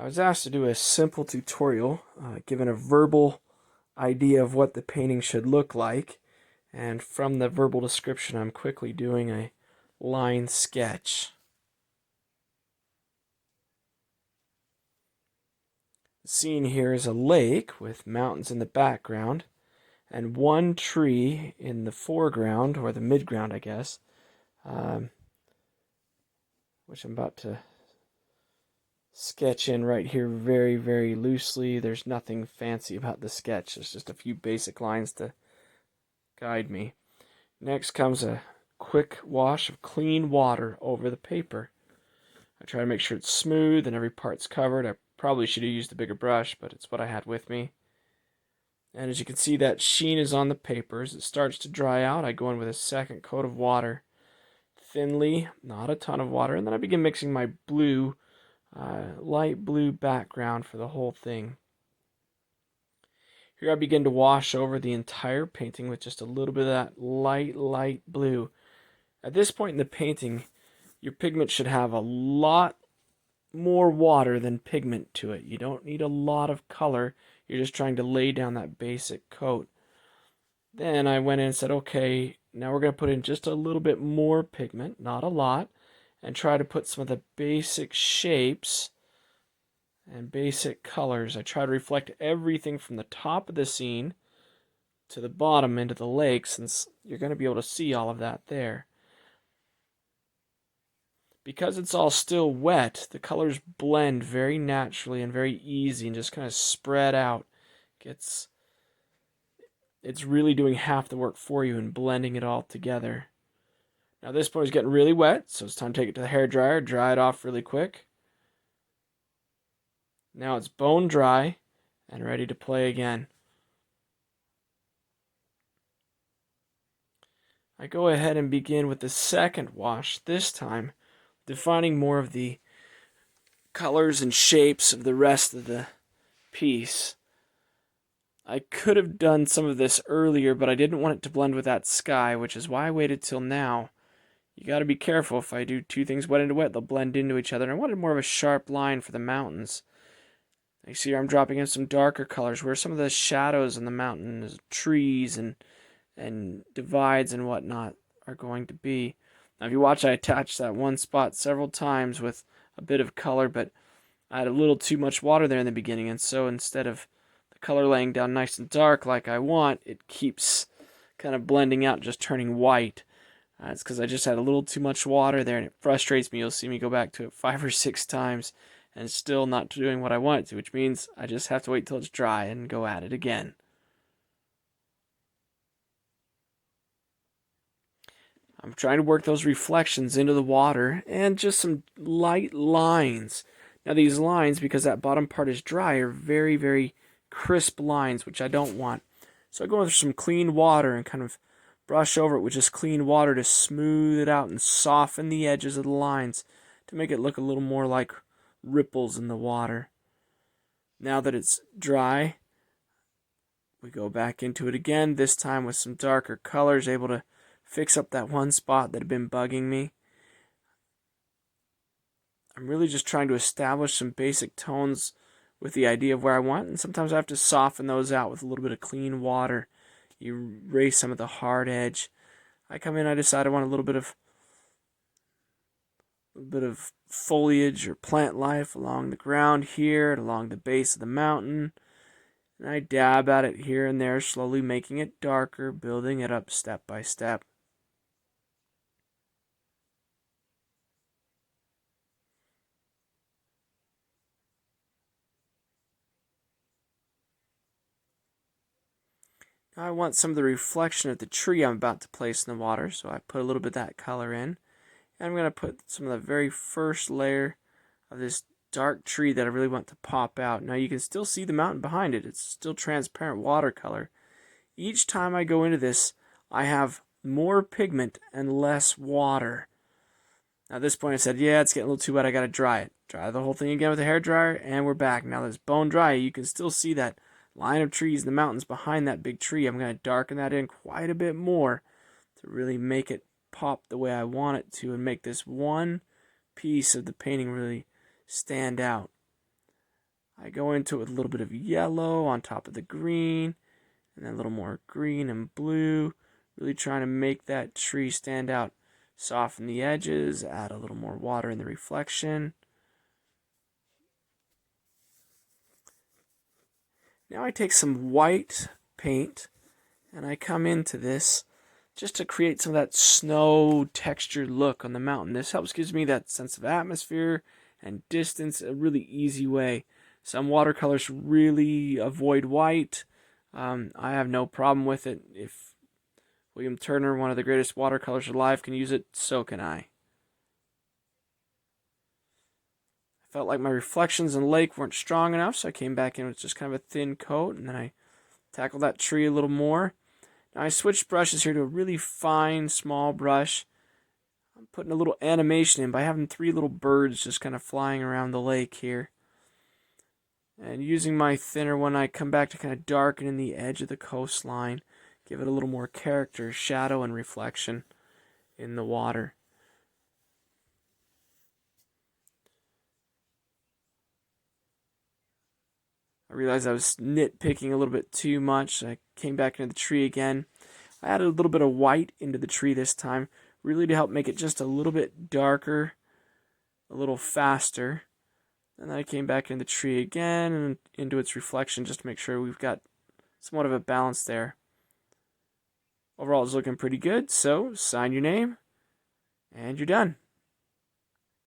I was asked to do a simple tutorial, given a verbal idea of what the painting should look like, and from the verbal description I'm quickly doing a line sketch. The scene here is a lake with mountains in the background and one tree in the foreground, or the midground I guess, which I'm about to sketch in right here very, very loosely. There's nothing fancy about the sketch. There's just a few basic lines to guide me. Next comes a quick wash of clean water over the paper. I try to make sure it's smooth and every part's covered. I probably should have used a bigger brush, but it's what I had with me. And as you can see, that sheen is on the paper. As it starts to dry out, I go in with a second coat of water. Thinly, not a ton of water, and then I begin mixing my blue, light blue background for the whole thing. Here I begin to wash over the entire painting with just a little bit of that light blue. At this point in the painting, your pigment should have a lot more water than pigment to it. You don't need a lot of color. You're just trying to lay down that basic coat. Then I went in and said, okay, now we're going to put in just a little bit more pigment, not a lot, and try to put some of the basic shapes and basic colors. I try to reflect everything from the top of the scene to the bottom into the lake, since you're going to be able to see all of that there. Because it's all still wet, the colors blend very naturally and very easy and just kind of spread out. It's really doing half the work for you and blending it all together. Now this point is getting really wet, so it's time to take it to the hairdryer, dry it off really quick. Now it's bone dry and ready to play again. I go ahead and begin with the second wash, this time defining more of the colors and shapes of the rest of the piece. I could have done some of this earlier, but I didn't want it to blend with that sky, which is why I waited till now. You gotta be careful. If I do two things wet into wet, they'll blend into each other. And I wanted more of a sharp line for the mountains. You see here I'm dropping in some darker colors where some of the shadows on the mountains, trees and divides and whatnot are going to be. Now if you watch, I attached that one spot several times with a bit of color, but I had a little too much water there in the beginning, and so instead of the color laying down nice and dark like I want, it keeps kind of blending out, just turning white. It's because I just had a little too much water there, and it frustrates me. You'll see me go back to it 5 or 6 times and still not doing what I want it to, which means I just have to wait till it's dry and go at it again. I'm trying to work those reflections into the water and just some light lines. Now these lines, because that bottom part is dry, are very, very crisp lines, which I don't want. So I go with some clean water and kind of brush over it with just clean water to smooth it out and soften the edges of the lines to make it look a little more like ripples in the water. Now that it's dry, we go back into it again, this time with some darker colors, able to fix up that one spot that had been bugging me. I'm really just trying to establish some basic tones with the idea of where I want, and sometimes I have to soften those out with a little bit of clean water. You erase some of the hard edge. I come in, I decide I want a little bit of foliage or plant life along the ground here and along the base of the mountain. And I dab at it here and there, slowly making it darker, building it up step by step. Now I want some of the reflection of the tree I'm about to place in the water, so I put a little bit of that color in. And I'm going to put some of the very first layer of this dark tree that I really want to pop out. Now you can still see the mountain behind it. It's still transparent watercolor. Each time I go into this, I have more pigment and less water. Now at this point I said, yeah, it's getting a little too wet, I got to dry it. Dry the whole thing again with a hairdryer, and we're back. Now that it's bone dry, you can still see that line of trees in the mountains behind that big tree. I'm going to darken that in quite a bit more to really make it pop the way I want it to and make this one piece of the painting really stand out. I go into it with a little bit of yellow on top of the green, and then a little more green and blue, really trying to make that tree stand out. Soften the edges, add a little more water in the reflection. Now I take some white paint and I come into this just to create some of that snow textured look on the mountain. This gives me that sense of atmosphere and distance a really easy way. Some watercolors really avoid white. I have no problem with it. If William Turner, one of the greatest watercolors alive, can use it, so can I. I felt like my reflections in the lake weren't strong enough, so I came back in with just kind of a thin coat, and then I tackled that tree a little more. Now I switched brushes here to a really fine, small brush. I'm putting a little animation in by having 3 little birds just kind of flying around the lake here. And using my thinner one, I come back to kind of darken in the edge of the coastline, give it a little more character, shadow, and reflection in the water. I realized I was nitpicking a little bit too much. I came back into the tree again. I added a little bit of white into the tree this time, really to help make it just a little bit darker, a little faster. And then I came back into the tree again and into its reflection just to make sure we've got somewhat of a balance there. Overall, it's looking pretty good, so sign your name, and you're done.